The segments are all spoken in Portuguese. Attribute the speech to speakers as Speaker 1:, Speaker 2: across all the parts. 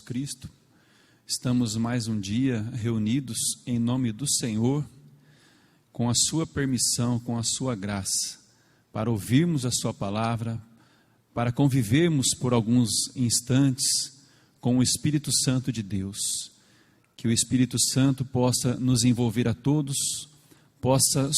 Speaker 1: Cristo, estamos mais um dia reunidos em nome do Senhor, com a sua permissão, com a sua graça, para ouvirmos a sua palavra, para convivermos por alguns instantes com o Espírito Santo de Deus. Que o Espírito Santo possa nos envolver a todos, possa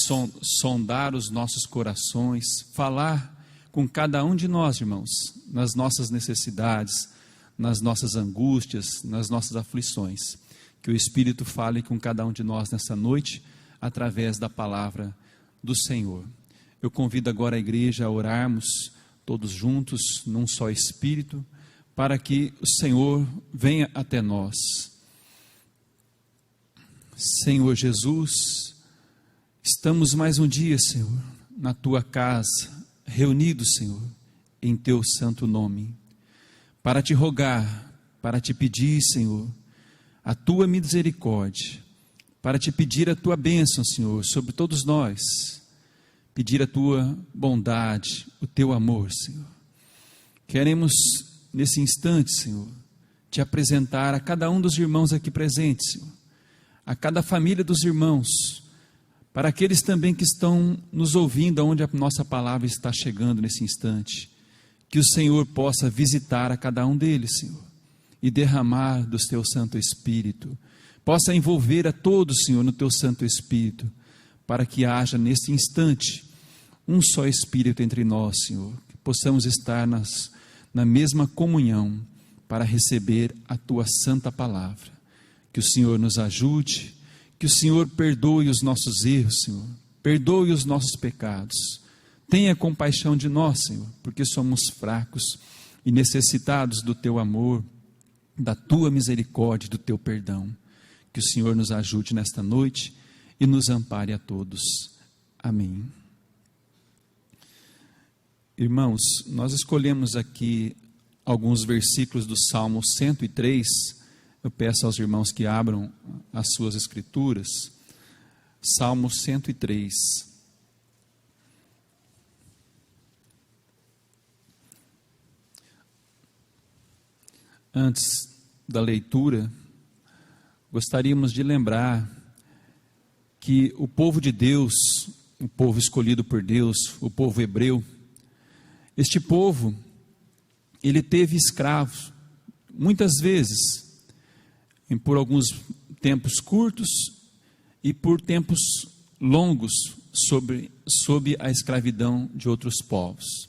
Speaker 1: sondar os nossos corações, falar com cada um de nós, irmãos, nas nossas necessidades, nas nossas angústias, nas nossas aflições. Que o Espírito fale com cada um de nós nessa noite, através da palavra do Senhor. Eu convido agora a igreja a orarmos todos juntos, num só Espírito, para que o Senhor venha até nós. Senhor Jesus, estamos mais um dia, Senhor, na Tua casa, reunidos, Senhor, em Teu santo nome, para Te rogar, para Te pedir, Senhor, a Tua misericórdia, para Te pedir a Tua bênção, Senhor, sobre todos nós, pedir a Tua bondade, o Teu amor, Senhor. Queremos, nesse instante, Senhor, Te apresentar a cada um dos irmãos aqui presentes, Senhor, a cada família dos irmãos, para aqueles também que estão nos ouvindo, aonde a nossa palavra está chegando nesse instante, que o Senhor possa visitar a cada um deles, Senhor, e derramar do Teu Santo Espírito, possa envolver a todos, Senhor, no Teu Santo Espírito, para que haja nesse instante um só Espírito entre nós, Senhor, que possamos estar na mesma comunhão para receber a Tua santa palavra. Que o Senhor nos ajude, que o Senhor perdoe os nossos erros, Senhor, perdoe os nossos pecados, tenha compaixão de nós, Senhor, porque somos fracos e necessitados do Teu amor, da Tua misericórdia, do Teu perdão. Que o Senhor nos ajude nesta noite e nos ampare a todos. Amém. Irmãos, nós escolhemos aqui alguns versículos do Salmo 103. Eu peço aos irmãos que abram as suas escrituras. Salmo 103. Antes da leitura, gostaríamos de lembrar que o povo de Deus, o povo escolhido por Deus, o povo hebreu, este povo, ele teve escravos, muitas vezes, por alguns tempos curtos e por tempos longos, sob a escravidão de outros povos.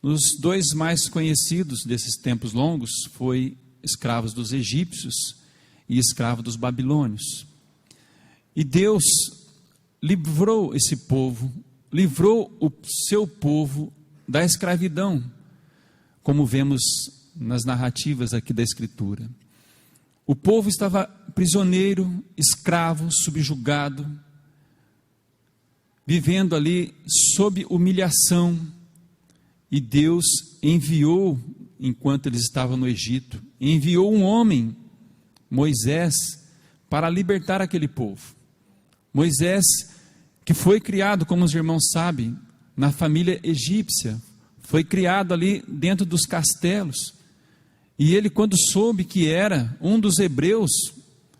Speaker 1: Os dois mais conhecidos desses tempos longos foi escravos dos egípcios e escravo dos babilônios. E Deus livrou esse povo, livrou o seu povo da escravidão, como vemos nas narrativas aqui da Escritura. O povo estava prisioneiro, escravo, subjugado, vivendo ali sob humilhação, e Deus enviou, enquanto eles estavam no Egito, enviou um homem, Moisés, para libertar aquele povo. Moisés, que foi criado, como os irmãos sabem, na família egípcia, foi criado ali dentro dos castelos, e ele, quando soube que era um dos hebreus,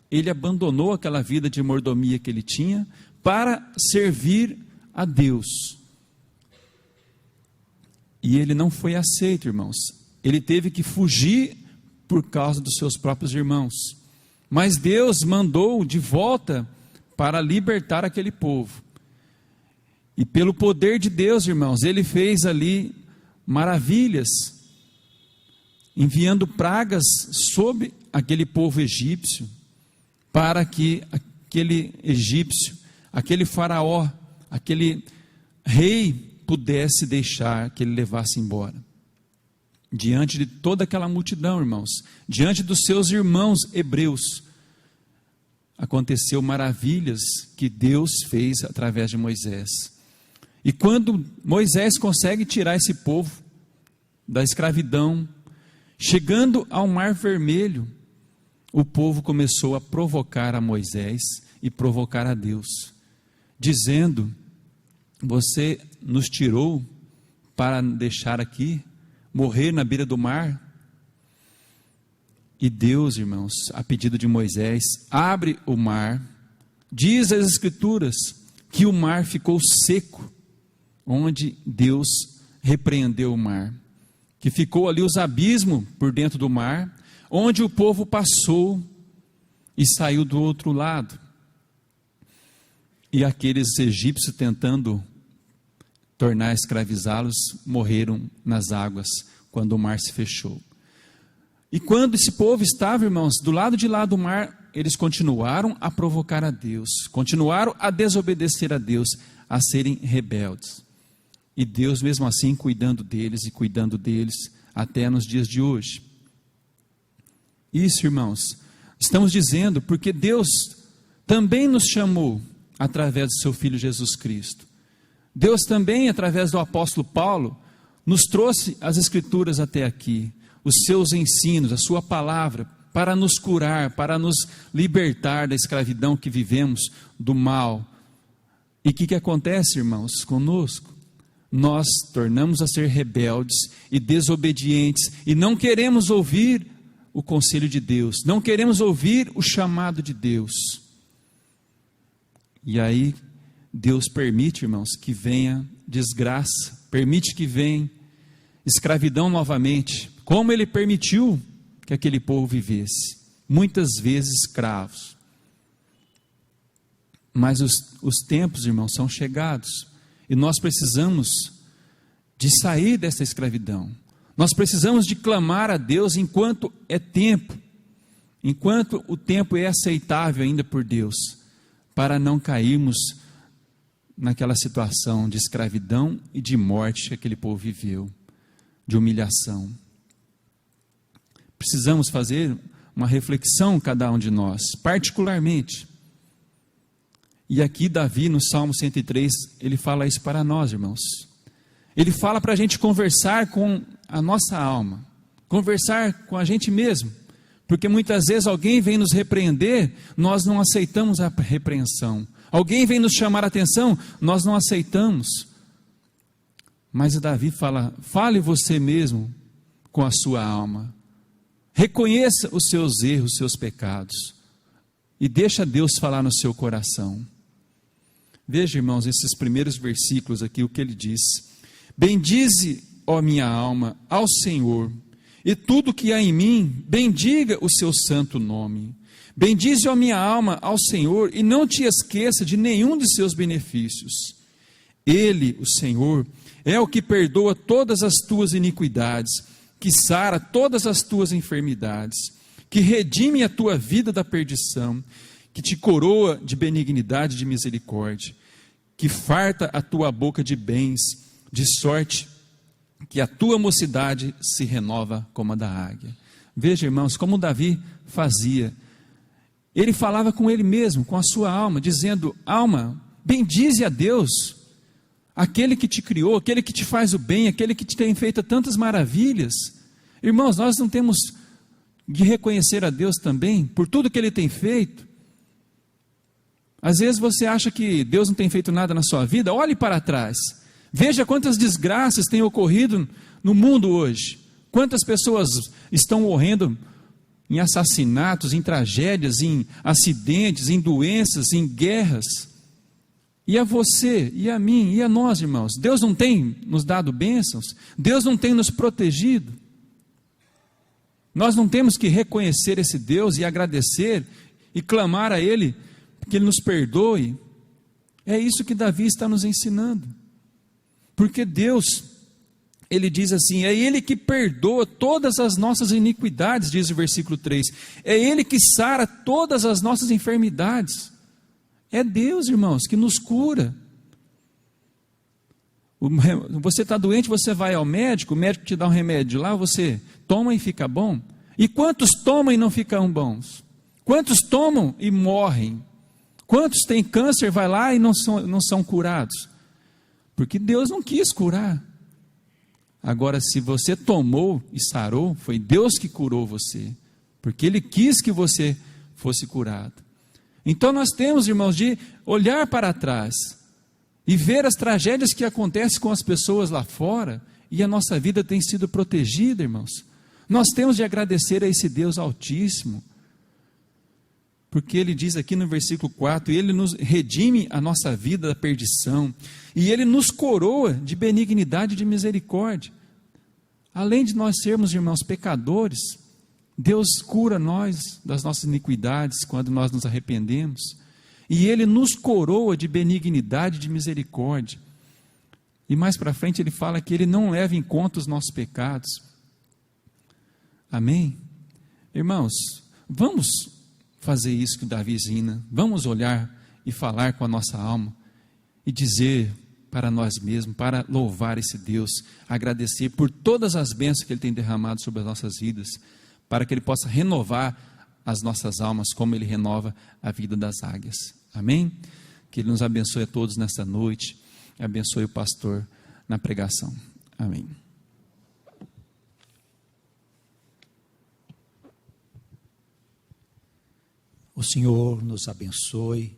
Speaker 1: ele abandonou aquela vida de mordomia que ele tinha, para servir a Deus. E ele não foi aceito, irmãos, ele teve que fugir por causa dos seus próprios irmãos, mas Deus mandou de volta para libertar aquele povo, e pelo poder de Deus, irmãos, ele fez ali maravilhas, enviando pragas sobre aquele povo egípcio, para que aquele egípcio, aquele faraó, aquele rei pudesse deixar que ele levasse embora. Diante de toda aquela multidão, irmãos, diante dos seus irmãos hebreus, aconteceu maravilhas que Deus fez através de Moisés. E quando Moisés consegue tirar esse povo da escravidão, chegando ao Mar Vermelho, o povo começou a provocar a Moisés e provocar a Deus, dizendo: você nos tirou para deixar aqui, morrer na beira do mar? E Deus, irmãos, a pedido de Moisés, abre o mar. Diz as Escrituras que o mar ficou seco, onde Deus repreendeu o mar. Que ficou ali os abismos por dentro do mar, onde o povo passou e saiu do outro lado. E aqueles egípcios tentando tornar a escravizá-los, morreram nas águas, quando o mar se fechou. E quando esse povo estava, irmãos, do lado de lá do mar, eles continuaram a provocar a Deus, continuaram a desobedecer a Deus, a serem rebeldes. E Deus mesmo assim cuidando deles e cuidando deles até nos dias de hoje. Isso, irmãos, estamos dizendo porque Deus também nos chamou através do seu Filho Jesus Cristo. Deus também, através do apóstolo Paulo, nos trouxe as Escrituras até aqui, os seus ensinos, a sua palavra, para nos curar, para nos libertar da escravidão que vivemos, do mal. E o que acontece, irmãos, conosco? Nós tornamos a ser rebeldes e desobedientes, e não queremos ouvir o conselho de Deus, não queremos ouvir o chamado de Deus. E aí, Deus permite, irmãos, que venha desgraça, permite que venha escravidão novamente, como Ele permitiu que aquele povo vivesse, muitas vezes escravos. Mas os tempos, irmãos, são chegados, e nós precisamos de sair dessa escravidão, nós precisamos de clamar a Deus enquanto é tempo, enquanto o tempo é aceitável ainda por Deus, para não cairmos naquela situação de escravidão e de morte que aquele povo viveu, de humilhação. Precisamos fazer uma reflexão, cada um de nós, particularmente. E aqui Davi, no Salmo 103, ele fala isso para nós, irmãos. Ele fala para a gente conversar com a nossa alma, conversar com a gente mesmo, porque muitas vezes alguém vem nos repreender, nós não aceitamos a repreensão. Alguém vem nos chamar a atenção, nós não aceitamos. Mas Davi fala, fale você mesmo com a sua alma. Reconheça os seus erros, os seus pecados. E deixa Deus falar no seu coração. Veja, irmãos, esses primeiros versículos aqui, o que ele diz. Bendize, ó minha alma, ao Senhor, e tudo que há em mim, bendiga o seu santo nome. Bendize, ó minha alma, ao Senhor, e não te esqueça de nenhum de seus benefícios. Ele, o Senhor, é o que perdoa todas as tuas iniquidades, que sara todas as tuas enfermidades, que redime a tua vida da perdição, que te coroa de benignidade e de misericórdia, que farta a tua boca de bens, de sorte que a tua mocidade se renova como a da águia. Veja, irmãos, como Davi fazia. Ele falava com ele mesmo, com a sua alma, dizendo, alma, bendize a Deus, aquele que te criou, aquele que te faz o bem, aquele que te tem feito tantas maravilhas. Irmãos, nós não temos de reconhecer a Deus também, por tudo que Ele tem feito. Às vezes você acha que Deus não tem feito nada na sua vida, olhe para trás, veja quantas desgraças têm ocorrido no mundo hoje, quantas pessoas estão morrendo em assassinatos, em tragédias, em acidentes, em doenças, em guerras. E a você, e a mim, e a nós, irmãos, Deus não tem nos dado bênçãos? Deus não tem nos protegido? Nós não temos que reconhecer esse Deus e agradecer e clamar a Ele que Ele nos perdoe? É isso que Davi está nos ensinando. Porque Deus, Ele diz assim, é Ele que perdoa todas as nossas iniquidades, diz o versículo 3. É Ele que sara todas as nossas enfermidades. É Deus, irmãos, que nos cura. Você está doente, você vai ao médico, o médico te dá um remédio lá, você toma e fica bom. E quantos tomam e não ficam bons? Quantos tomam e morrem? Quantos têm câncer, vai lá e não são curados? Porque Deus não quis curar. Agora, se você tomou e sarou, foi Deus que curou você, porque Ele quis que você fosse curado. Então nós temos, irmãos, de olhar para trás e ver as tragédias que acontecem com as pessoas lá fora, e a nossa vida tem sido protegida, irmãos. Nós temos de agradecer a esse Deus Altíssimo, porque Ele diz aqui no versículo 4, Ele nos redime a nossa vida da perdição, e Ele nos coroa de benignidade e de misericórdia. Além de nós sermos, irmãos, pecadores, Deus cura nós das nossas iniquidades quando nós nos arrependemos, e Ele nos coroa de benignidade e de misericórdia. E mais para frente Ele fala que Ele não leva em conta os nossos pecados. Amém? Irmãos, vamos fazer isso que Davi ensina, vamos olhar e falar com a nossa alma, e dizer para nós mesmos, para louvar esse Deus, agradecer por todas as bênçãos que Ele tem derramado sobre as nossas vidas, para que Ele possa renovar as nossas almas, como Ele renova a vida das águias. Amém? Que Ele nos abençoe a todos nesta noite, abençoe o pastor na pregação. Amém.
Speaker 2: O Senhor nos abençoe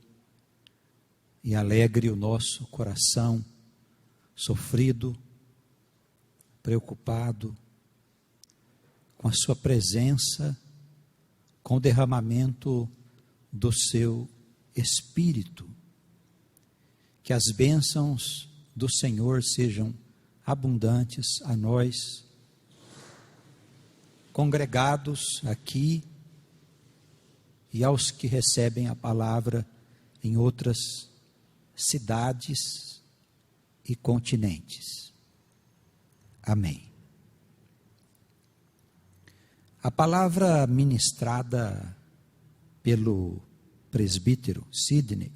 Speaker 2: e alegre o nosso coração sofrido, preocupado, com a sua presença, com o derramamento do seu Espírito. Que as bênçãos do Senhor sejam abundantes a nós, congregados aqui, e aos que recebem a palavra em outras cidades e continentes. Amém. A palavra ministrada pelo presbítero Sidney,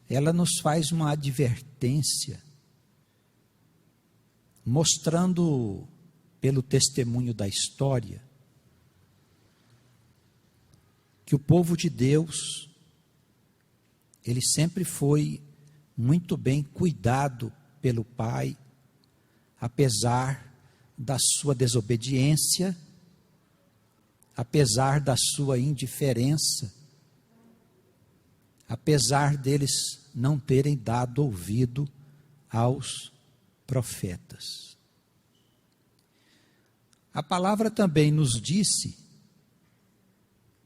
Speaker 2: ela nos faz uma advertência, mostrando pelo testemunho da história, que o povo de Deus, ele sempre foi muito bem cuidado pelo Pai, apesar da sua desobediência, apesar da sua indiferença, apesar deles não terem dado ouvido aos profetas. A palavra também nos disse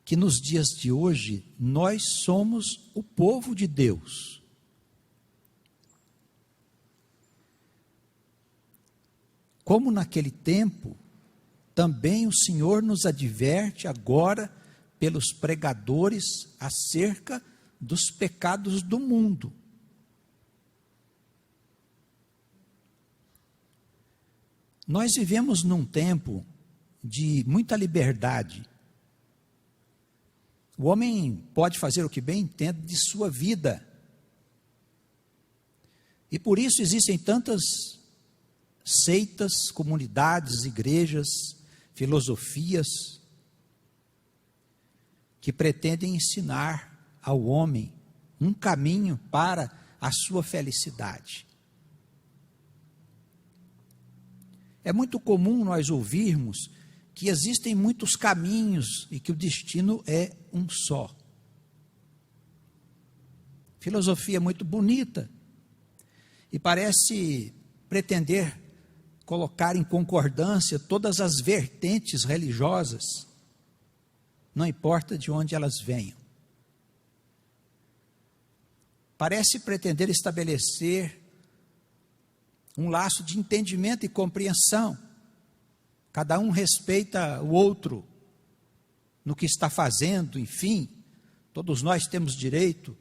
Speaker 2: que nos dias de hoje nós somos o povo de Deus. Como naquele tempo, também o Senhor nos adverte agora pelos pregadores acerca dos pecados do mundo. Nós vivemos num tempo de muita liberdade. O homem pode fazer o que bem entende de sua vida. E por isso existem tantas seitas, comunidades, igrejas, filosofias, que pretendem ensinar ao homem um caminho para a sua felicidade. É muito comum nós ouvirmos que existem muitos caminhos e que o destino é um só. Filosofia muito bonita e parece pretender colocar em concordância todas as vertentes religiosas, não importa de onde elas venham. Parece pretender estabelecer um laço de entendimento e compreensão. Cada um respeita o outro no que está fazendo, enfim, todos nós temos direito,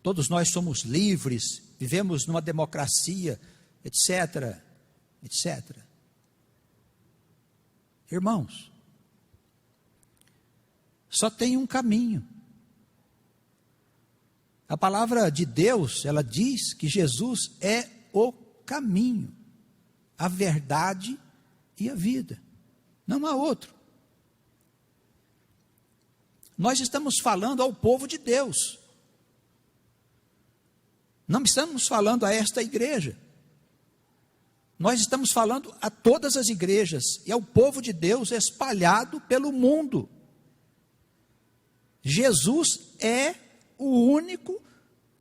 Speaker 2: todos nós somos livres, vivemos numa democracia, etc., etc. Irmãos, só tem um caminho. A palavra de Deus, ela diz que Jesus é o caminho, a verdade e a vida. Não há outro. Nós estamos falando ao povo de Deus. Não estamos falando a esta igreja. Nós estamos falando a todas as igrejas e ao povo de Deus espalhado pelo mundo. Jesus é o único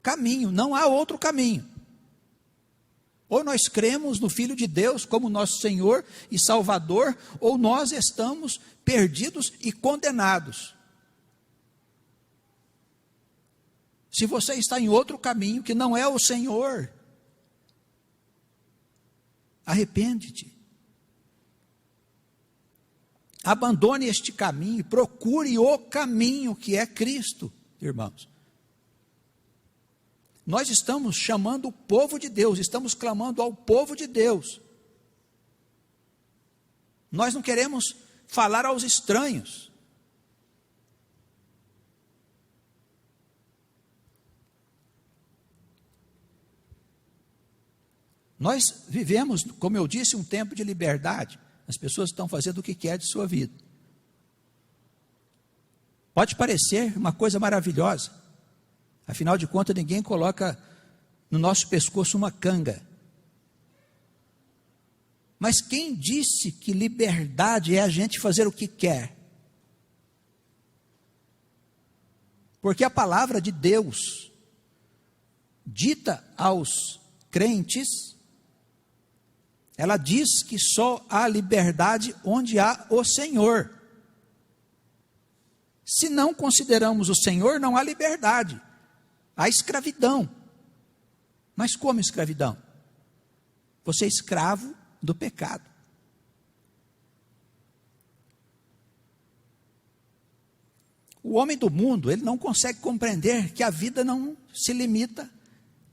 Speaker 2: caminho, não há outro caminho. Ou nós cremos no Filho de Deus como nosso Senhor e Salvador, ou nós estamos perdidos e condenados. Se você está em outro caminho que não é o Senhor, arrepende-te. Abandone este caminho, procure o caminho que é Cristo, irmãos. Nós estamos chamando o povo de Deus, estamos clamando ao povo de Deus. Nós não queremos falar aos estranhos. Nós vivemos, como eu disse, um tempo de liberdade. As pessoas estão fazendo o que querem de sua vida. Pode parecer uma coisa maravilhosa. Afinal de contas, ninguém coloca no nosso pescoço uma canga. Mas quem disse que liberdade é a gente fazer o que quer? Porque a palavra de Deus, dita aos crentes, ela diz que só há liberdade onde há o Senhor. Se não consideramos o Senhor, não há liberdade. Há escravidão. Mas como escravidão? Você é escravo do pecado. O homem do mundo, ele não consegue compreender que a vida não se limita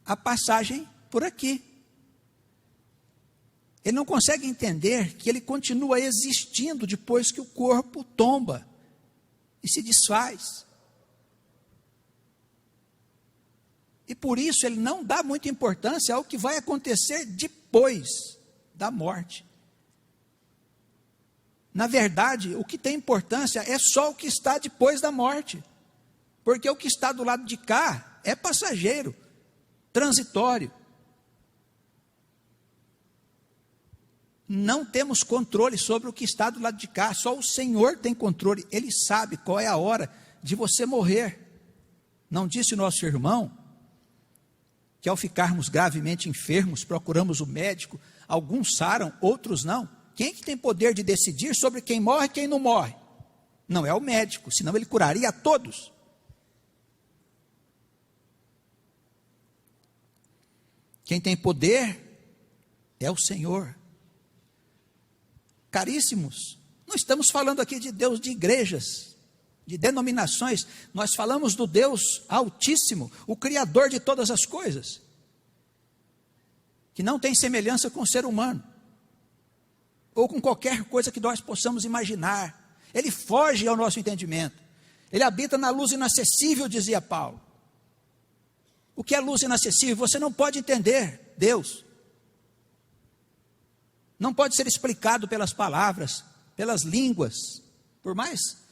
Speaker 2: à passagem por aqui. Ele não consegue entender que ele continua existindo depois que o corpo tomba e se desfaz. E por isso ele não dá muita importância ao que vai acontecer depois da morte. Na verdade, o que tem importância é só o que está depois da morte. Porque o que está do lado de cá é passageiro, transitório. Não temos controle sobre o que está do lado de cá, só o Senhor tem controle. Ele sabe qual é a hora de você morrer. Não disse o nosso irmão que ao ficarmos gravemente enfermos, procuramos o médico, alguns saram, outros não. Quem é que tem poder de decidir sobre quem morre e quem não morre? Não é o médico, senão ele curaria a todos. Quem tem poder é o Senhor. Caríssimos, não estamos falando aqui de Deus de igrejas, de denominações, nós falamos do Deus Altíssimo, o Criador de todas as coisas, que não tem semelhança com o ser humano, ou com qualquer coisa que nós possamos imaginar. Ele foge ao nosso entendimento, ele habita na luz inacessível, dizia Paulo. O que é luz inacessível? Você não pode entender Deus. Não pode ser explicado pelas palavras, pelas línguas, por mais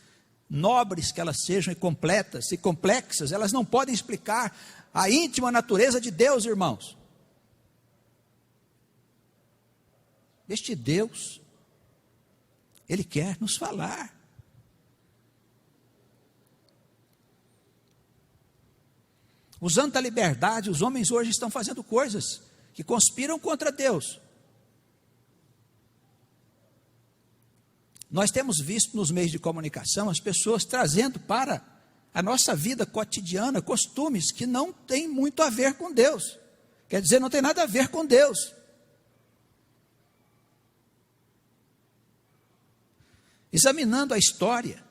Speaker 2: nobres que elas sejam e completas e complexas, elas não podem explicar a íntima natureza de Deus, irmãos. Este Deus, Ele quer nos falar. Usando a liberdade, os homens hoje estão fazendo coisas que conspiram contra Deus. Nós temos visto nos meios de comunicação as pessoas trazendo para a nossa vida cotidiana costumes que não têm muito a ver com Deus. Quer dizer, não tem nada a ver com Deus. Examinando a história,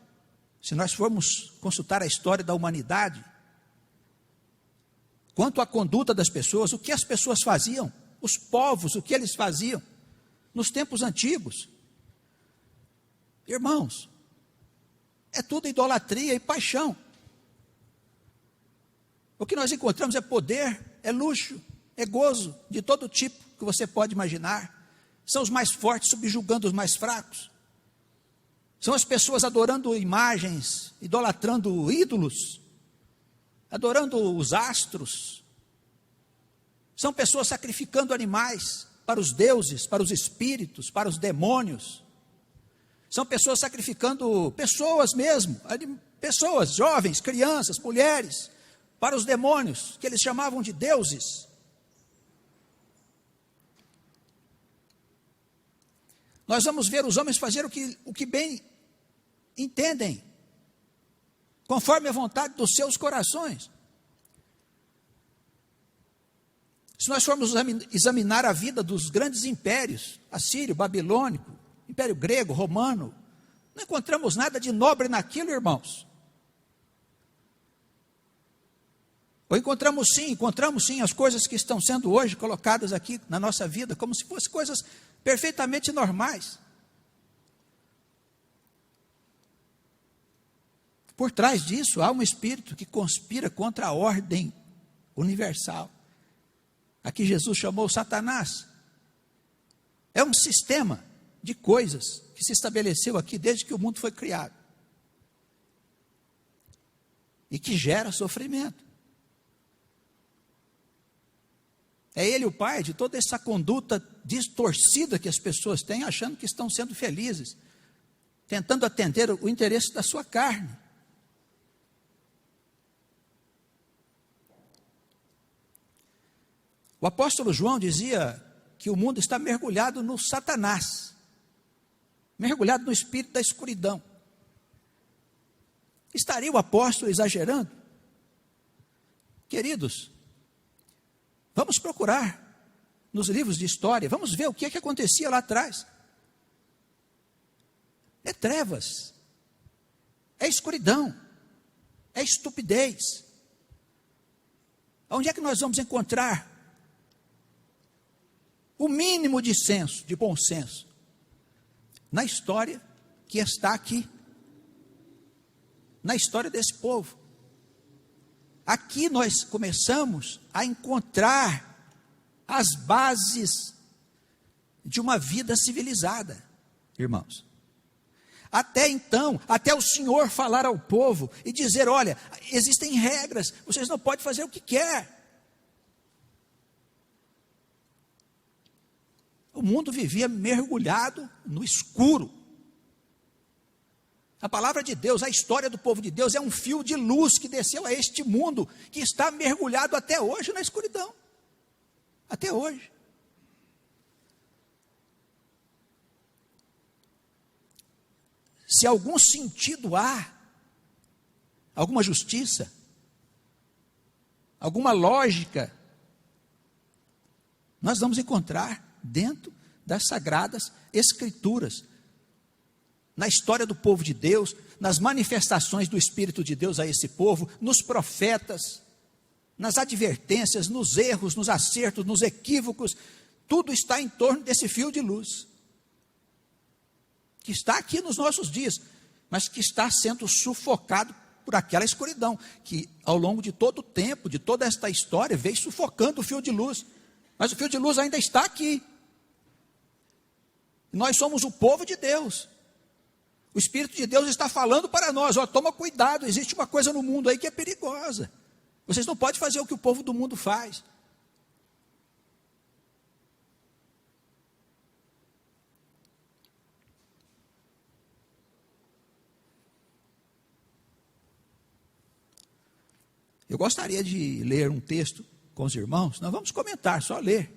Speaker 2: se nós formos consultar a história da humanidade, quanto à conduta das pessoas, o que as pessoas faziam, os povos, o que eles faziam, nos tempos antigos, irmãos, é tudo idolatria e paixão. O que nós encontramos é poder, é luxo, é gozo de todo tipo que você pode imaginar. São os mais fortes subjugando os mais fracos. São as pessoas adorando imagens, idolatrando ídolos, adorando os astros. São pessoas sacrificando animais para os deuses, para os espíritos, para os demônios. São pessoas sacrificando pessoas mesmo, pessoas, jovens, crianças, mulheres, para os demônios, que eles chamavam de deuses. Nós vamos ver os homens fazer o que bem entendem, conforme a vontade dos seus corações. Se nós formos examinar a vida dos grandes impérios, assírio, babilônico, império grego, romano, não encontramos nada de nobre naquilo, irmãos. Ou encontramos sim as coisas que estão sendo hoje colocadas aqui na nossa vida, como se fossem coisas perfeitamente normais. Por trás disso há um espírito que conspira contra a ordem universal. Aqui Jesus chamou Satanás. É um sistema de coisas que se estabeleceu aqui desde que o mundo foi criado. E que gera sofrimento. É ele o pai de toda essa conduta distorcida que as pessoas têm, achando que estão sendo felizes, tentando atender o interesse da sua carne. O apóstolo João dizia que o mundo está mergulhado no Satanás, mergulhado no espírito da escuridão. Estaria o apóstolo exagerando? Queridos, vamos procurar nos livros de história, vamos ver o que é que acontecia lá atrás. É trevas, é escuridão, é estupidez. Onde é que nós vamos encontrar o mínimo de senso, de bom senso? Na história que está aqui, na história desse povo. Aqui nós começamos a encontrar as bases de uma vida civilizada, irmãos. Até então, até o Senhor falar ao povo e dizer: olha, existem regras, vocês não podem fazer o que quer. O mundo vivia mergulhado no escuro. A palavra de Deus, a história do povo de Deus é um fio de luz que desceu a este mundo, que está mergulhado até hoje na escuridão. Até hoje. Se algum sentido há, alguma justiça, alguma lógica, nós vamos encontrar dentro das sagradas escrituras, na história do povo de Deus, nas manifestações do Espírito de Deus a esse povo, nos profetas, nas advertências, nos erros, nos acertos, nos equívocos. Tudo está em torno desse fio de luz, que está aqui nos nossos dias, mas que está sendo sufocado por aquela escuridão, que ao longo de todo o tempo, de toda esta história, veio sufocando o fio de luz. Mas o fio de luz ainda está aqui. Nós somos o povo de Deus. O Espírito de Deus está falando para nós: ó, toma cuidado, existe uma coisa no mundo aí que é perigosa. Vocês não podem fazer o que o povo do mundo faz. Eu gostaria de ler um texto com os irmãos. Nós vamos comentar, só ler.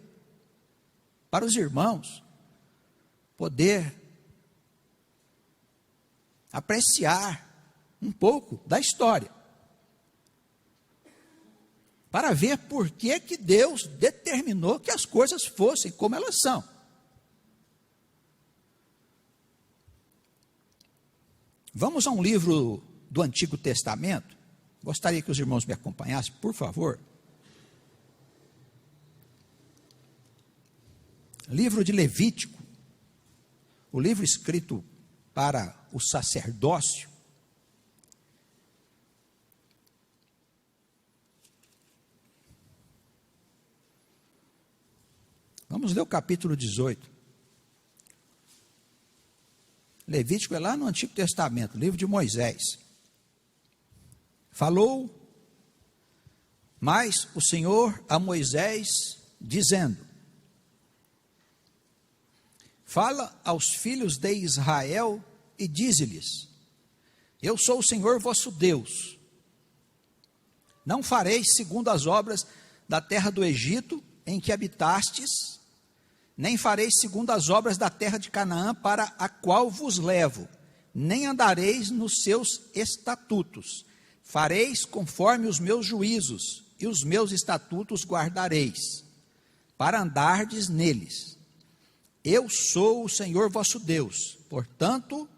Speaker 2: Para os irmãos poder apreciar um pouco da história, para ver por que Deus determinou que as coisas fossem como elas são. Vamos a um livro do Antigo Testamento. Gostaria que os irmãos me acompanhassem, por favor. Livro de Levítico, o livro escrito para o sacerdócio. Vamos ler o capítulo 18. Levítico é lá no Antigo Testamento, livro de Moisés. Falou mais o Senhor a Moisés, dizendo: fala aos filhos de Israel e dize-lhes: eu sou o Senhor vosso Deus. Não fareis segundo as obras da terra do Egito, em que habitastes, nem fareis segundo as obras da terra de Canaã, para a qual vos levo, nem andareis nos seus estatutos. Fareis conforme os meus juízos, e os meus estatutos guardareis, para andardes neles. Eu sou o Senhor vosso Deus, portanto,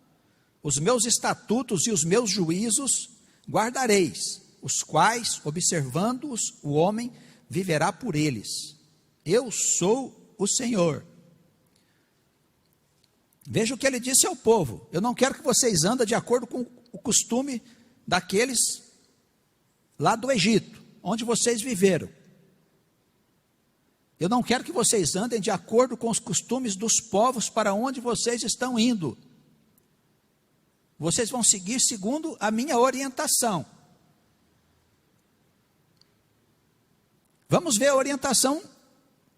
Speaker 2: os meus estatutos e os meus juízos guardareis, os quais, observando-os, o homem viverá por eles. Eu sou o Senhor. Veja o que ele disse ao povo: eu não quero que vocês andem de acordo com o costume daqueles lá do Egito, onde vocês viveram. Eu não quero que vocês andem de acordo com os costumes dos povos para onde vocês estão indo. Vocês vão seguir segundo a minha orientação. Vamos ver a orientação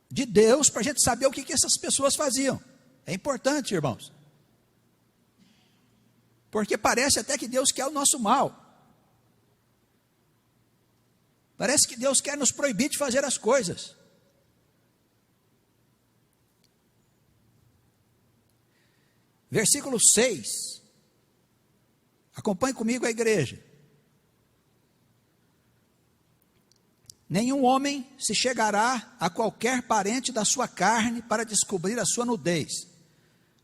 Speaker 2: de Deus para a gente saber o que essas pessoas faziam. É importante, irmãos. Porque parece até que Deus quer o nosso mal. Parece que Deus quer nos proibir de fazer as coisas. Versículo 6. Acompanhe comigo a igreja. Nenhum homem se chegará a qualquer parente da sua carne para descobrir a sua nudez.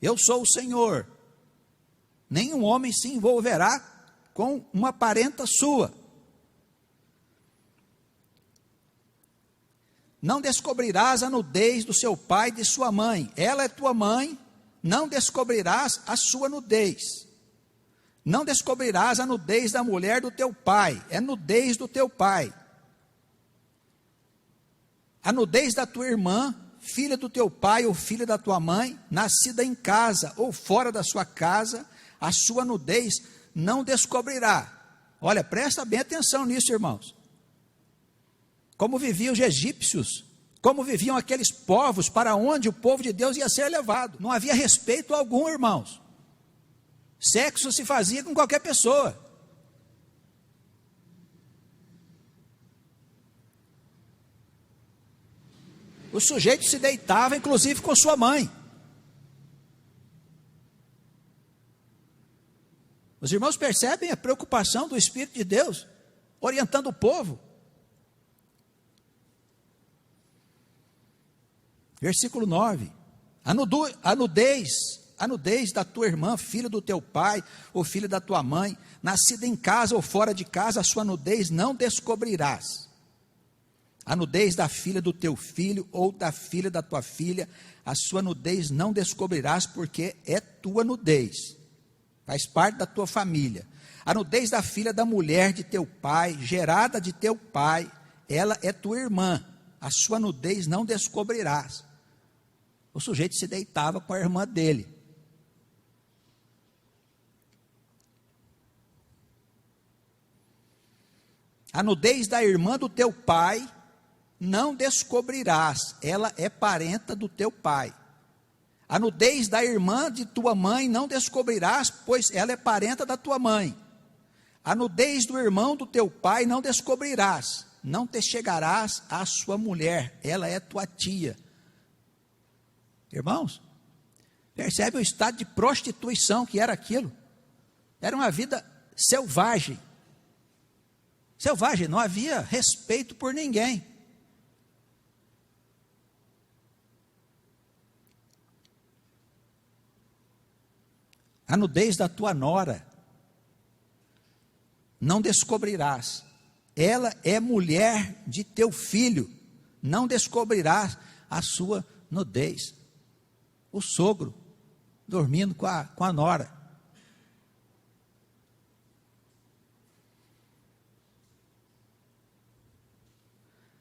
Speaker 2: Eu sou o Senhor. Nenhum homem se envolverá com uma parenta sua. Não descobrirás a nudez do seu pai e de sua mãe. Ela é tua mãe. Não descobrirás a sua nudez. Não descobrirás a nudez da mulher do teu pai. É nudez do teu pai. A nudez da tua irmã, filha do teu pai ou filha da tua mãe, nascida em casa ou fora da sua casa, a sua nudez não descobrirá. Olha, presta bem atenção nisso, irmãos. Como viviam os egípcios, como viviam aqueles povos para onde o povo de Deus ia ser levado. Não havia respeito algum, irmãos. Sexo se fazia com qualquer pessoa. O sujeito se deitava, inclusive, com sua mãe. Os irmãos percebem a preocupação do Espírito de Deus, orientando o povo. Versículo 9. A nudez da tua irmã, filha do teu pai, ou filha da tua mãe, nascida em casa ou fora de casa, a sua nudez não descobrirás. A nudez da filha do teu filho, ou da filha da tua filha, a sua nudez não descobrirás, porque é tua nudez, faz parte da tua família. A nudez da filha da mulher de teu pai, gerada de teu pai, ela é tua irmã, a sua nudez não descobrirás. O sujeito se deitava com a irmã dele. A nudez da irmã do teu pai não descobrirás, ela é parenta do teu pai. A nudez da irmã de tua mãe não descobrirás, pois ela é parenta da tua mãe. A nudez do irmão do teu pai não descobrirás, não te chegarás à sua mulher, ela é tua tia. Irmãos, percebe o estado de prostituição que era aquilo? Era uma vida selvagem. Selvagem, não havia respeito por ninguém. A nudez da tua nora não descobrirás. Ela é mulher de teu filho, não descobrirás a sua nudez. O sogro dormindo com a nora.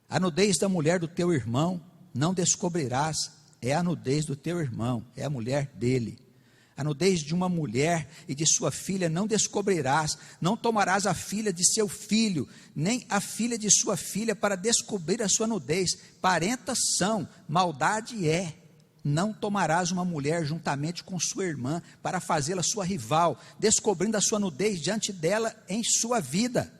Speaker 2: A nudez da mulher do teu irmão não descobrirás, é a nudez do teu irmão, é a mulher dele. A nudez de uma mulher e de sua filha não descobrirás, não tomarás a filha de seu filho, nem a filha de sua filha para descobrir a sua nudez. Parentas são, maldade é. Não tomarás uma mulher juntamente com sua irmã para fazê-la sua rival, descobrindo a sua nudez diante dela em sua vida.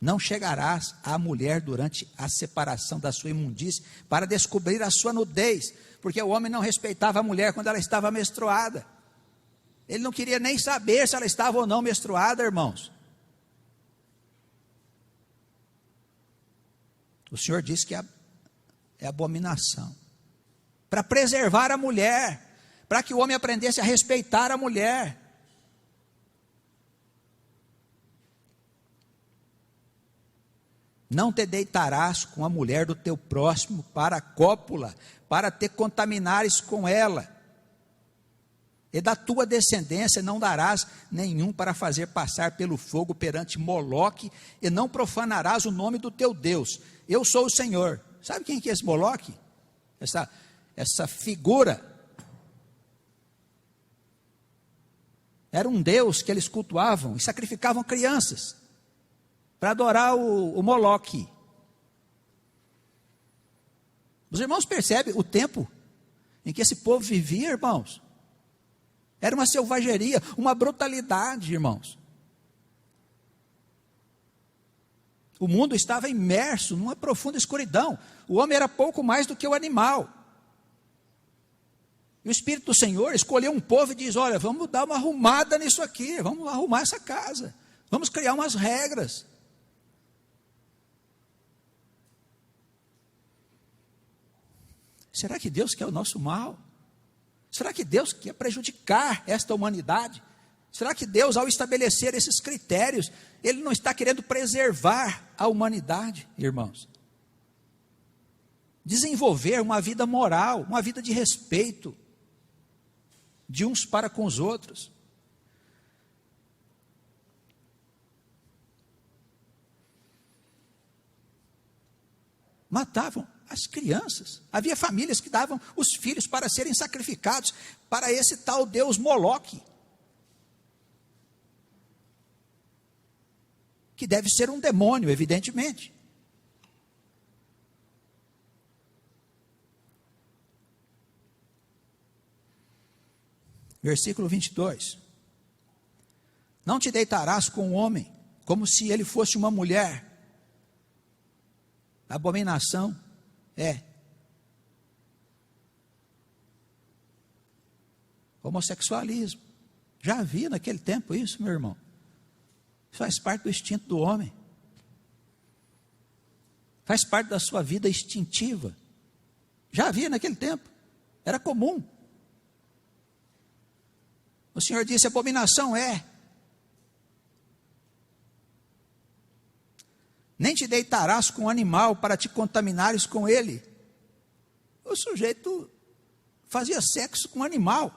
Speaker 2: Não chegarás à mulher durante a separação da sua imundície para descobrir a sua nudez, porque o homem não respeitava a mulher quando ela estava menstruada. Ele não queria nem saber se ela estava ou não menstruada, irmãos. O Senhor disse que é abominação. Para preservar a mulher, para que o homem aprendesse a respeitar a mulher. Não te deitarás com a mulher do teu próximo para a cópula, para te contaminares com ela. E da tua descendência não darás nenhum para fazer passar pelo fogo perante Moloque, e não profanarás o nome do teu Deus. Eu sou o Senhor. Sabe quem que é esse Moloque? Essa figura. Era um Deus que eles cultuavam e sacrificavam crianças para adorar o Moloque. Os irmãos percebem o tempo em que esse povo vivia, irmãos? Era uma selvageria, uma brutalidade, irmãos. O mundo estava imerso numa profunda escuridão. O homem era pouco mais do que o animal. E o Espírito do Senhor escolheu um povo e diz: olha, vamos dar uma arrumada nisso aqui, vamos arrumar essa casa, vamos criar umas regras. Será que Deus quer o nosso mal? Será que Deus quer prejudicar esta humanidade? Será que Deus, ao estabelecer esses critérios, Ele não está querendo preservar a humanidade, irmãos? Desenvolver uma vida moral, uma vida de respeito, de uns para com os outros. Matavam as crianças. Havia famílias que davam os filhos para serem sacrificados para esse tal Deus Moloque, que deve ser um demônio, evidentemente. Versículo 22. Não te deitarás com um homem, como se ele fosse uma mulher. Abominação é homossexualismo. Já havia naquele tempo isso, meu irmão. Faz parte do instinto do homem. Faz parte da sua vida instintiva. Já havia naquele tempo. Era comum. O Senhor disse: abominação é. Nem te deitarás com um animal para te contaminares com ele. O sujeito fazia sexo com um animal.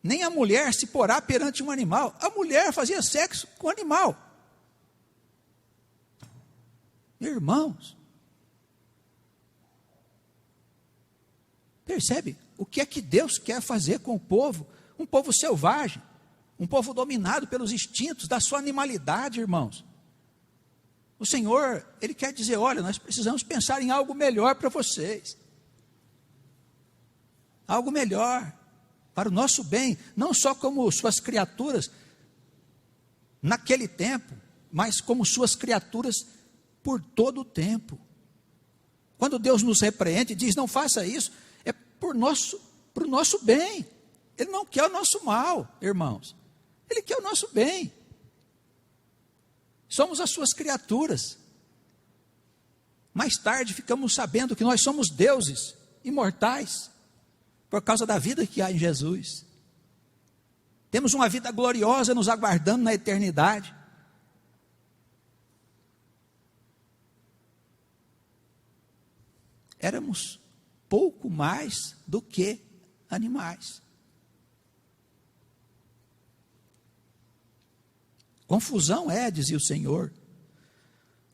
Speaker 2: Nem a mulher se porá perante um animal. A mulher fazia sexo com o animal. Irmãos, percebe o que é que Deus quer fazer com o povo? Um povo selvagem, um povo dominado pelos instintos da sua animalidade, irmãos. O Senhor, Ele quer dizer: olha, nós precisamos pensar em algo melhor para vocês. Algo melhor, para o nosso bem, não só como suas criaturas naquele tempo, mas como suas criaturas por todo o tempo. Quando Deus nos repreende e diz: não faça isso, é para o nosso bem. Ele não quer o nosso mal, irmãos. Ele quer o nosso bem. Somos as suas criaturas. Mais tarde ficamos sabendo que nós somos deuses imortais, por causa da vida que há em Jesus. Temos uma vida gloriosa nos aguardando na eternidade. Éramos pouco mais do que animais. Confusão é, dizia o Senhor.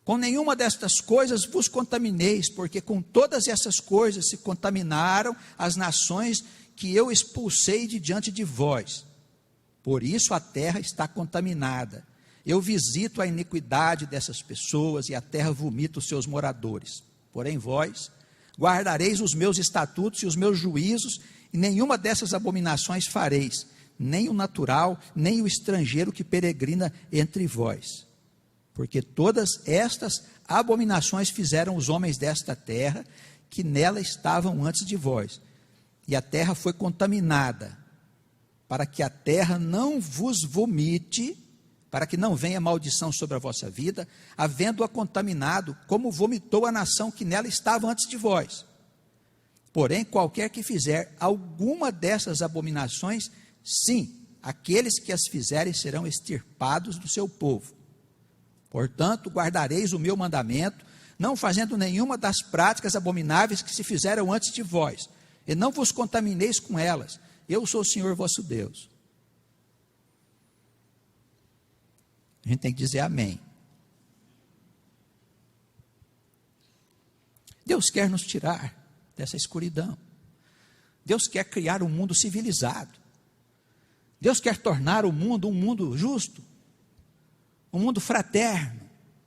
Speaker 2: Com nenhuma destas coisas vos contamineis, porque com todas essas coisas se contaminaram as nações que eu expulsei de diante de vós. Por isso a terra está contaminada. Eu visito a iniquidade dessas pessoas e a terra vomita os seus moradores. Porém vós guardareis os meus estatutos e os meus juízos, e nenhuma dessas abominações fareis, nem o natural, nem o estrangeiro que peregrina entre vós. Porque todas estas abominações fizeram os homens desta terra, que nela estavam antes de vós. E a terra foi contaminada, para que a terra não vos vomite, para que não venha maldição sobre a vossa vida, havendo-a contaminado, como vomitou a nação que nela estava antes de vós. Porém, qualquer que fizer alguma dessas abominações, sim, aqueles que as fizerem serão extirpados do seu povo. Portanto, guardareis o meu mandamento, não fazendo nenhuma das práticas abomináveis que se fizeram antes de vós, e não vos contamineis com elas. Eu sou o Senhor vosso Deus. A gente tem que dizer amém. Deus quer nos tirar dessa escuridão. Deus quer criar um mundo civilizado. Deus quer tornar o mundo um mundo justo, um mundo fraterno.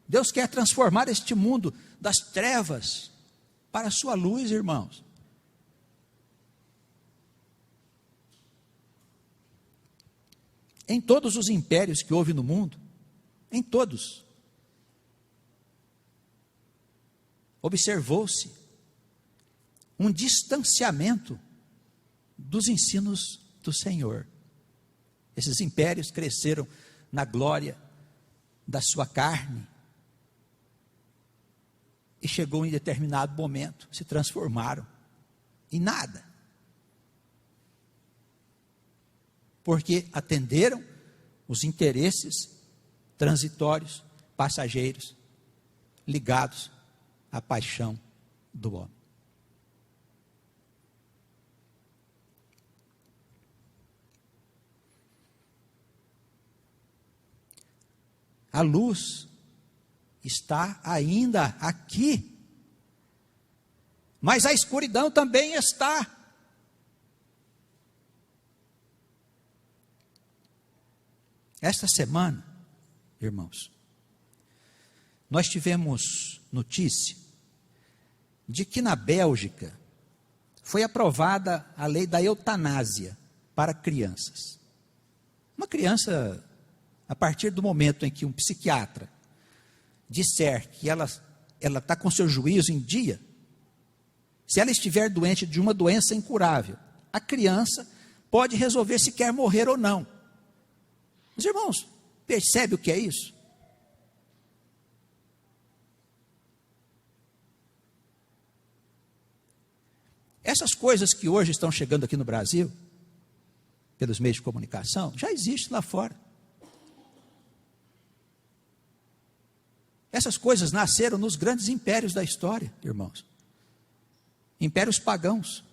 Speaker 2: Deus quer transformar este mundo das trevas para a sua luz, irmãos. Em todos os impérios que houve no mundo, em todos, observou-se um distanciamento dos ensinos do Senhor. Esses impérios cresceram na glória da sua carne e chegou em determinado momento, se transformaram em nada, porque atenderam os interesses transitórios, passageiros, ligados à paixão do homem. A luz está ainda aqui, mas a escuridão também está. Esta semana, irmãos, nós tivemos notícia de que na Bélgica foi aprovada a lei da eutanásia para crianças. Uma criança, a partir do momento em que um psiquiatra disser que ela está com seu juízo em dia, se ela estiver doente de uma doença incurável, a criança pode resolver se quer morrer ou não. Os irmãos, percebe o que é isso? Essas coisas que hoje estão chegando aqui no Brasil, pelos meios de comunicação, já existem lá fora. Essas coisas nasceram nos grandes impérios da história, irmãos. Impérios pagãos.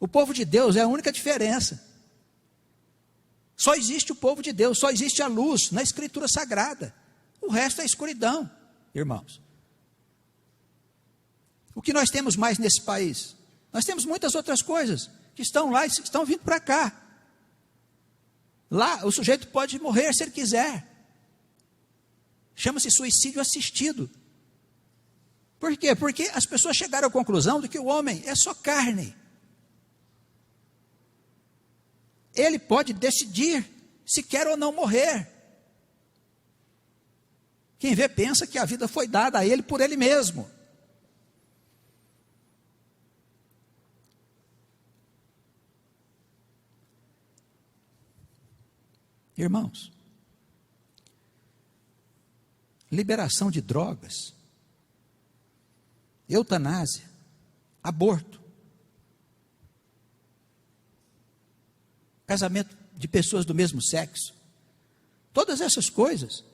Speaker 2: O povo de Deus é a única diferença. Só existe o povo de Deus, só existe a luz na Escritura Sagrada. O resto é escuridão, irmãos. O que nós temos mais nesse país? Nós temos muitas outras coisas que estão lá e estão vindo para cá. Lá o sujeito pode morrer se ele quiser. Chama-se suicídio assistido. Por quê? Porque as pessoas chegaram à conclusão de que o homem é só carne. Ele pode decidir se quer ou não morrer. Quem vê pensa que a vida foi dada a ele por ele mesmo. Irmãos, liberação de drogas, eutanásia, aborto, casamento de pessoas do mesmo sexo, todas essas coisas,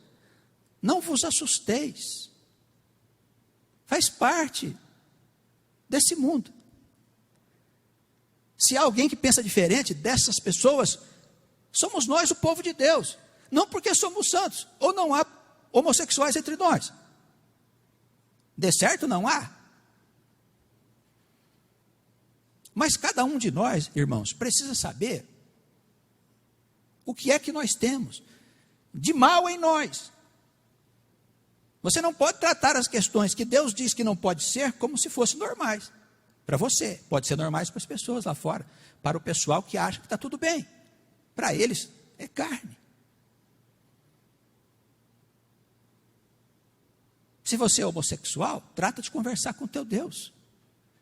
Speaker 2: não vos assusteis, faz parte desse mundo. Se há alguém que pensa diferente dessas pessoas, somos nós, o povo de Deus, não porque somos santos, ou não há homossexuais entre nós, de certo não há, mas cada um de nós, irmãos, precisa saber o que é que nós temos de mal em nós. Você não pode tratar as questões que Deus diz que não pode ser como se fossem normais. Para você, pode ser normais para as pessoas lá fora. Para o pessoal que acha que está tudo bem. Para eles, é carne. Se você é homossexual, trata de conversar com o teu Deus.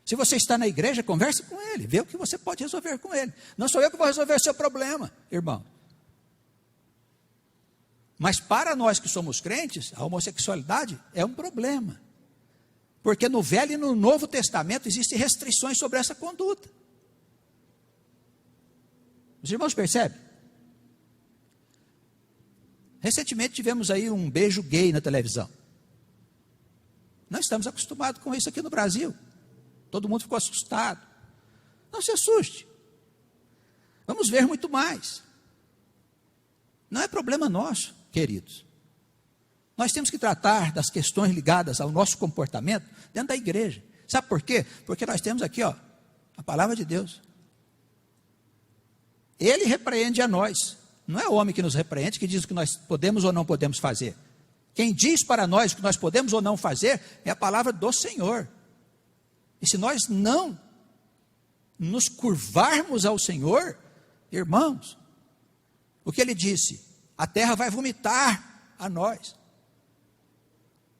Speaker 2: Se você está na igreja, converse com ele, vê o que você pode resolver com ele. Não sou eu que vou resolver o seu problema, irmão. Mas para nós que somos crentes, a homossexualidade é um problema. Porque no Velho e no Novo Testamento existem restrições sobre essa conduta. Os irmãos percebem? Recentemente tivemos aí um beijo gay na televisão. Não estamos acostumados com isso aqui no Brasil. Todo mundo ficou assustado. Não se assuste. Vamos ver muito mais. Não é problema nosso, queridos. Nós temos que tratar das questões ligadas ao nosso comportamento dentro da igreja. Sabe por quê? Porque nós temos aqui, ó, a palavra de Deus. Ele repreende a nós. Não é o homem que nos repreende, que diz o que nós podemos ou não podemos fazer. Quem diz para nós o que nós podemos ou não fazer é a palavra do Senhor. E se nós não nos curvarmos ao Senhor, irmãos, o que ele disse? A terra vai vomitar a nós.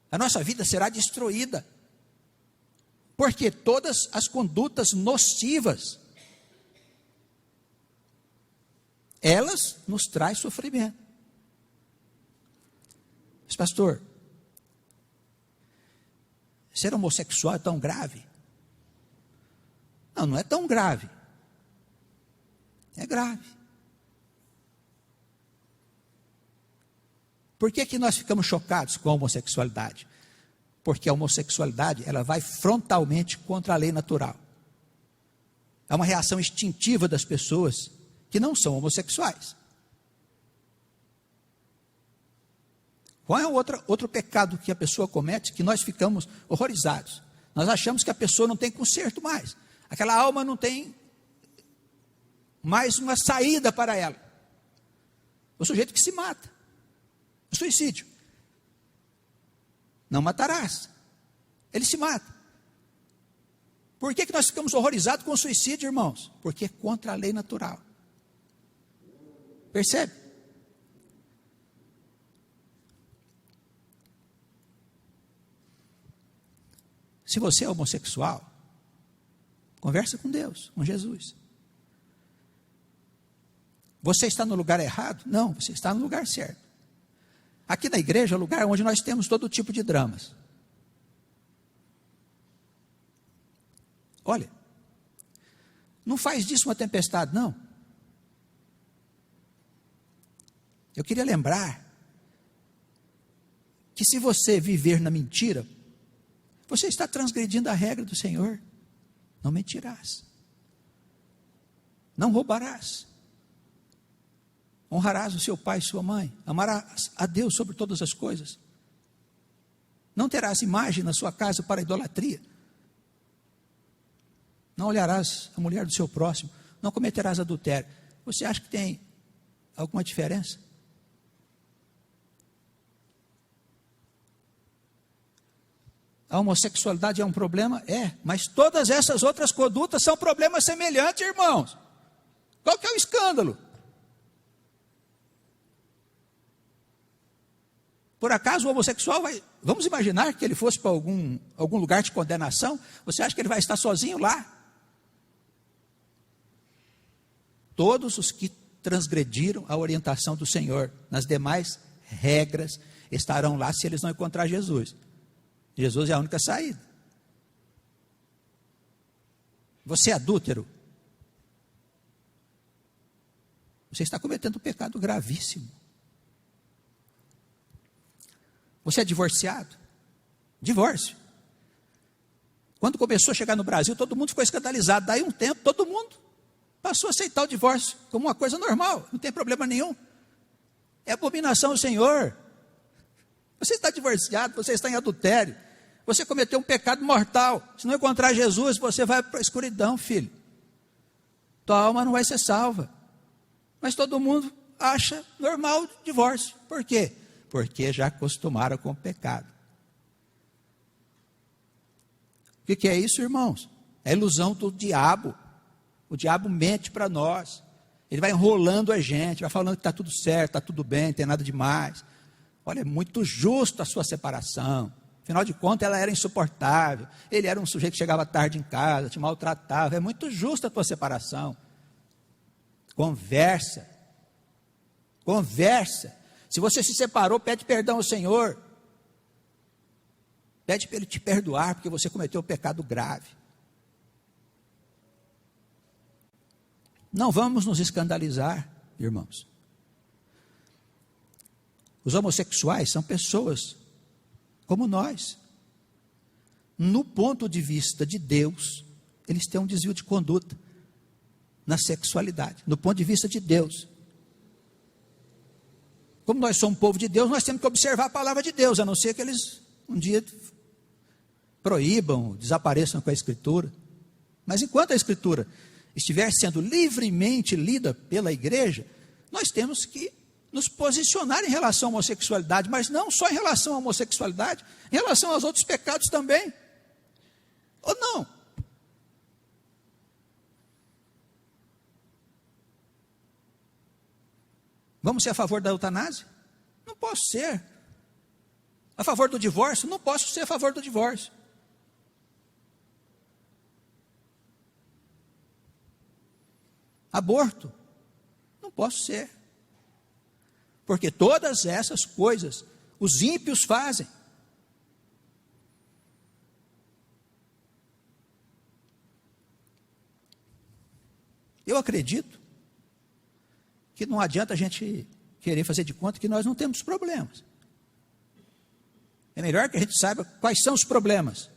Speaker 2: A nossa vida será destruída. Porque todas as condutas nocivas, elas nos trazem sofrimento. Mas pastor, ser homossexual é tão grave? Não, não é tão grave. É grave. Por que que nós ficamos chocados com a homossexualidade? Porque a homossexualidade, ela vai frontalmente contra a lei natural. É uma reação instintiva das pessoas que não são homossexuais. Qual é o outro pecado que a pessoa comete que nós ficamos horrorizados? Nós achamos que a pessoa não tem conserto mais. Aquela alma não tem mais uma saída para ela. O sujeito que se mata. O suicídio. Não matarás. Ele se mata. Por que nós ficamos horrorizados com o suicídio, irmãos? Porque é contra a lei natural. Percebe? Se você é homossexual, conversa com Deus, com Jesus. Você está no lugar errado? Não, você está no lugar certo. Aqui na igreja é o lugar onde nós temos todo tipo de dramas. Olha, não faz disso uma tempestade, não. Eu queria lembrar que se você viver na mentira, você está transgredindo a regra do Senhor. Não mentirás. Não roubarás. Honrarás o seu pai e sua mãe. Amarás a Deus sobre todas as coisas. Não terás imagem na sua casa para idolatria. Não olharás a mulher do seu próximo. Não cometerás adultério. Você acha que tem alguma diferença? A homossexualidade é um problema? É, mas todas essas outras condutas são problemas semelhantes, irmãos. Qual que é o escândalo? Por acaso o homossexual vai... Vamos imaginar que ele fosse para algum lugar de condenação. Você acha que ele vai estar sozinho lá? Todos os que transgrediram a orientação do Senhor nas demais regras estarão lá se eles não encontrar Jesus. Jesus é a única saída. Você é adúltero? Você está cometendo um pecado gravíssimo. Você é divorciado? Divórcio. Quando começou a chegar no Brasil, todo mundo ficou escandalizado. Daí um tempo, todo mundo passou a aceitar o divórcio como uma coisa normal. Não tem problema nenhum. É abominação ao Senhor. Você está divorciado, você está em adultério. Você cometeu um pecado mortal. Se não encontrar Jesus, você vai para a escuridão, filho. Tua alma não vai ser salva. Mas todo mundo acha normal o divórcio. Por quê? Porque já acostumaram com o pecado. O que é isso, irmãos? É a ilusão do diabo. O diabo mente para nós. Ele vai enrolando a gente, vai falando que está tudo certo, está tudo bem, não tem nada demais. Olha, é muito justo a sua separação. Afinal de contas, ela era insuportável. Ele era um sujeito que chegava tarde em casa, te maltratava. É muito justa a tua separação. Conversa. Conversa. Se você se separou, pede perdão ao Senhor. Pede para Ele te perdoar, porque você cometeu um pecado grave. Não vamos nos escandalizar, irmãos. Os homossexuais são pessoas como nós. No ponto de vista de Deus, eles têm um desvio de conduta na sexualidade. No ponto de vista de Deus. Como nós somos um povo de Deus, nós temos que observar a palavra de Deus, a não ser que eles um dia proíbam, desapareçam com a Escritura. Mas enquanto a Escritura estiver sendo livremente lida pela igreja, nós temos que nos posicionar em relação à homossexualidade, mas não só em relação à homossexualidade, em relação aos outros pecados também. Ou não? Vamos ser a favor da eutanásia? Não posso ser. A favor do divórcio? Não posso ser a favor do divórcio. Aborto? Não posso ser. Porque todas essas coisas os ímpios fazem. Eu acredito que não adianta a gente querer fazer de conta que nós não temos problemas. É melhor que a gente saiba quais são os problemas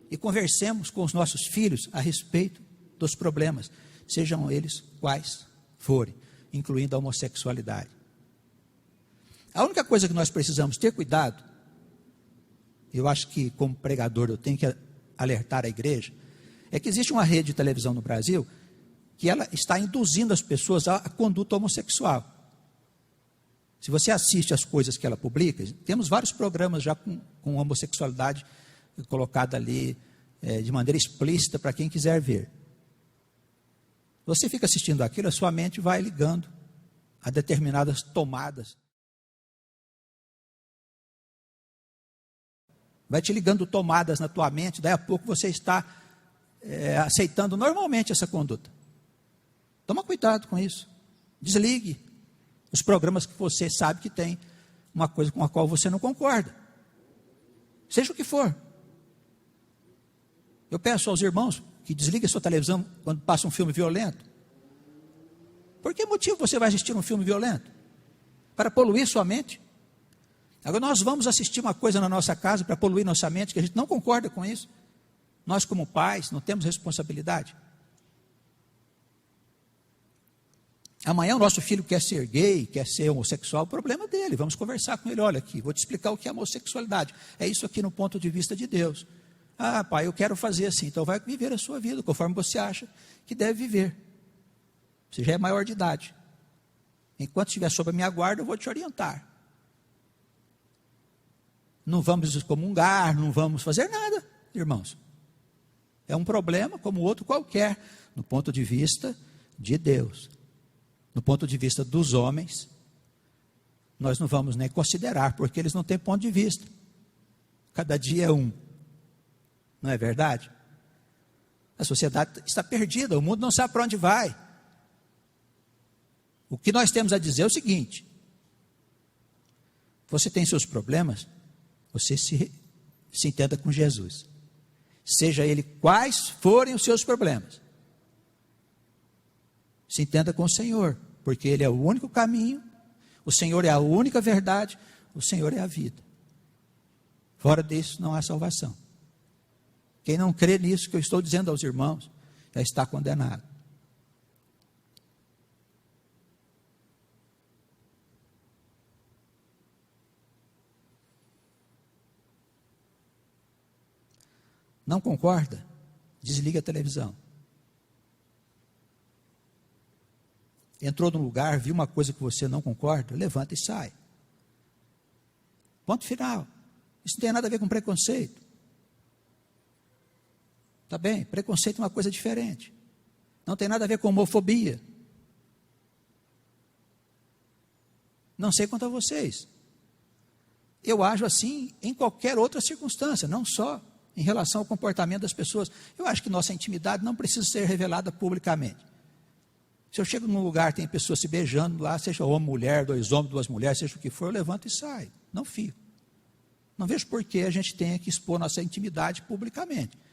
Speaker 2: e conversemos com os nossos filhos a respeito dos problemas, sejam eles quais forem, incluindo a homossexualidade. A única coisa que nós precisamos ter cuidado, eu acho que como pregador eu tenho que alertar a igreja, é que existe uma rede de televisão no Brasil que ela está induzindo as pessoas à conduta homossexual. Se você assiste as coisas que ela publica, temos vários programas já com homossexualidade colocada ali de maneira explícita para quem quiser ver. Você fica assistindo aquilo, a sua mente vai ligando a determinadas tomadas. Vai te ligando tomadas na tua mente, daí a pouco você está aceitando normalmente essa conduta. Toma cuidado com isso. Desligue os programas que você sabe que tem uma coisa com a qual você não concorda. Seja o que for. Eu peço aos irmãos que desliguem a sua televisão quando passa um filme violento. Por que motivo você vai assistir um filme violento? Para poluir sua mente? Agora nós vamos assistir uma coisa na nossa casa para poluir nossa mente, que a gente não concorda com isso. Nós como pais não temos responsabilidade. Amanhã o nosso filho quer ser gay, quer ser homossexual, o problema é dele, vamos conversar com ele, olha aqui, vou te explicar o que é homossexualidade, é isso aqui no ponto de vista de Deus. Ah, pai, eu quero fazer assim, então vai viver a sua vida, conforme você acha que deve viver. Você já é maior de idade. Enquanto estiver sob a minha guarda, eu vou te orientar. Não vamos excomungar, não vamos fazer nada, irmãos. É um problema como outro qualquer, no ponto de vista de Deus. No ponto de vista dos homens, nós não vamos nem considerar, porque eles não têm ponto de vista. Cada dia é um. Não é verdade? A sociedade está perdida, o mundo não sabe para onde vai. O que nós temos a dizer é o seguinte: você tem seus problemas, você se entenda com Jesus. Seja ele quais forem os seus problemas. Se entenda com o Senhor, porque Ele é o único caminho, o Senhor é a única verdade, o Senhor é a vida. Fora disso não há salvação. Quem não crê nisso que eu estou dizendo aos irmãos, já está condenado. Não concorda? Desliga a televisão. Entrou num lugar, viu uma coisa que você não concorda, levanta e sai. Ponto final. Isso não tem nada a ver com preconceito. Tá bem? Preconceito é uma coisa diferente. Não tem nada a ver com homofobia. Não sei quanto a vocês. Eu ajo assim em qualquer outra circunstância, não só em relação ao comportamento das pessoas. Eu acho que nossa intimidade não precisa ser revelada publicamente. Se eu chego num lugar, tem pessoas se beijando lá, seja homem, mulher, dois homens, duas mulheres, seja o que for, eu levanto e saio. Não fico. Não vejo por que a gente tenha que expor nossa intimidade publicamente.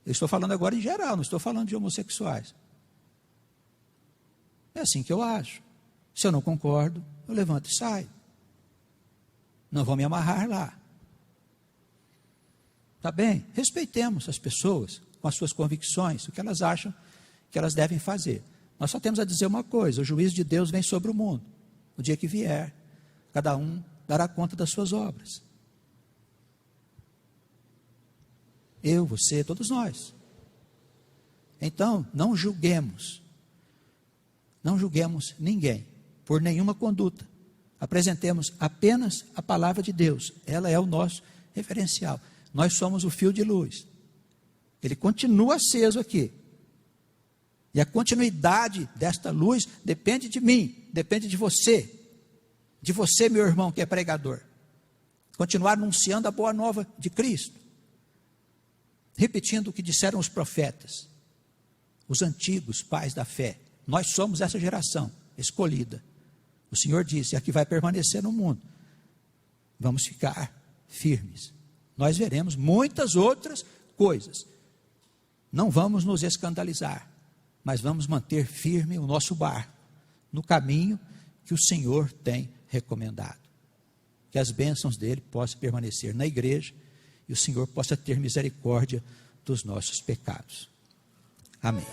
Speaker 2: Eu estou falando agora em geral, não estou falando de homossexuais. É assim que eu acho. Se eu não concordo, eu levanto e saio. Não vou me amarrar lá. Tá bem? Respeitemos as pessoas com as suas convicções, o que elas acham que elas devem fazer. Nós só temos a dizer uma coisa: o juízo de Deus vem sobre o mundo. O dia que vier, cada um dará conta das suas obras. Eu, você, todos nós. Então, não julguemos ninguém por nenhuma conduta. Apresentemos apenas a palavra de Deus. Ela é o nosso referencial. Nós somos o fio de luz. Ele continua aceso aqui. E a continuidade desta luz depende de mim, depende de você. De você, meu irmão, que é pregador. Continuar anunciando a boa nova de Cristo. Repetindo o que disseram os profetas. Os antigos pais da fé. Nós somos essa geração escolhida. O Senhor disse: a que vai permanecer no mundo. Vamos ficar firmes. Nós veremos muitas outras coisas. Não vamos nos escandalizar, mas vamos manter firme o nosso barco no caminho que o Senhor tem recomendado. Que as bênçãos dele possam permanecer na igreja e o Senhor possa ter misericórdia dos nossos pecados. Amém.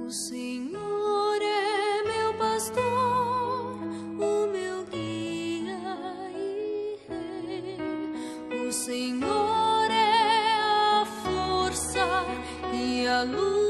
Speaker 3: O Senhor é meu pastor, o meu guia e rei. O Senhor é a força e a luz.